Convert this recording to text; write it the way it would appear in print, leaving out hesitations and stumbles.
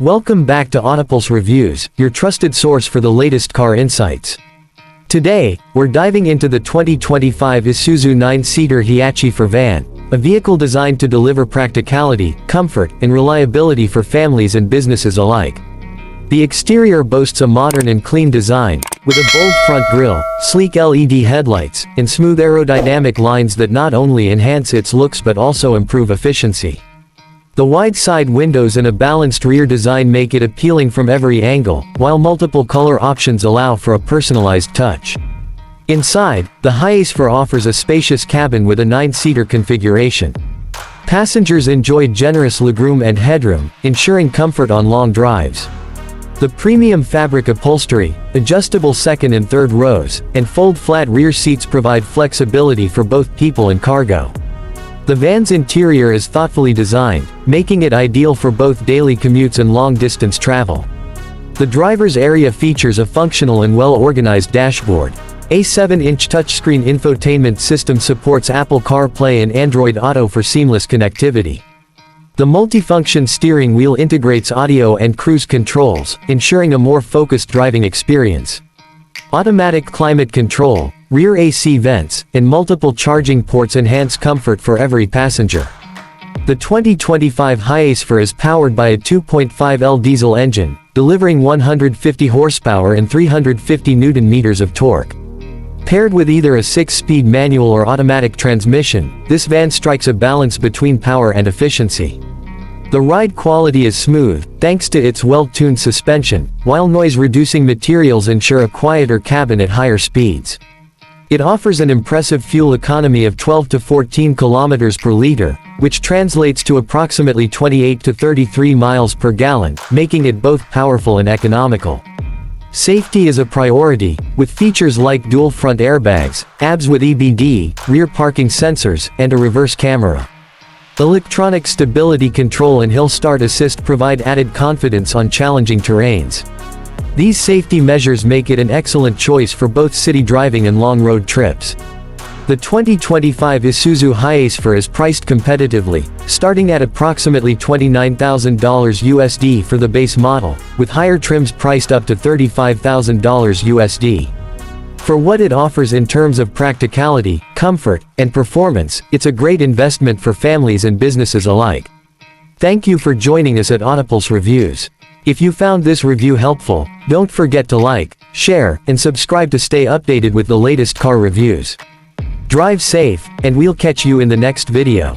Welcome back to Autopulse Reviews, your trusted source for the latest car insights. Today, we're diving into the 2025 Isuzu 9-seater Hiace for van, a vehicle designed to deliver practicality, comfort, and reliability for families and businesses alike. The exterior boasts a modern and clean design, with a bold front grille, sleek LED headlights, and smooth aerodynamic lines that not only enhance its looks but also improve efficiency. The wide side windows and a balanced rear design make it appealing from every angle, while multiple color options allow for a personalized touch. Inside, the Hiace offers a spacious cabin with a 9-seater configuration. Passengers enjoy generous legroom and headroom, ensuring comfort on long drives. The premium fabric upholstery, adjustable second and third rows, and fold-flat rear seats provide flexibility for both people and cargo. The van's interior is thoughtfully designed, making it ideal for both daily commutes and long-distance travel. The driver's area features a functional and well-organized dashboard. A 7-inch touchscreen infotainment system supports Apple CarPlay and Android Auto for seamless connectivity. The multifunction steering wheel integrates audio and cruise controls, ensuring a more focused driving experience. Automatic climate control, rear AC vents, and multiple charging ports enhance comfort for every passenger. The 2025 Hiace is powered by a 2.5L diesel engine, delivering 150 horsepower and 350 Nm of torque. Paired with either a 6-speed manual or automatic transmission, this van strikes a balance between power and efficiency. The ride quality is smooth, thanks to its well-tuned suspension, while noise-reducing materials ensure a quieter cabin at higher speeds. It offers an impressive fuel economy of 12 to 14 kilometers per liter, which translates to approximately 28 to 33 miles per gallon, making it both powerful and economical. Safety is a priority, with features like dual front airbags, ABS with EBD, rear parking sensors, and a reverse camera. Electronic stability control and hill start assist provide added confidence on challenging terrains. These safety measures make it an excellent choice for both city driving and long road trips. The 2025 Isuzu Hiace is priced competitively, starting at approximately $29,000 USD for the base model, with higher trims priced up to $35,000 USD. For what it offers in terms of practicality, comfort, and performance, it's a great investment for families and businesses alike. Thank you for joining us at Autopulse Reviews. If you found this review helpful, don't forget to like, share, and subscribe to stay updated with the latest car reviews. Drive safe, and we'll catch you in the next video.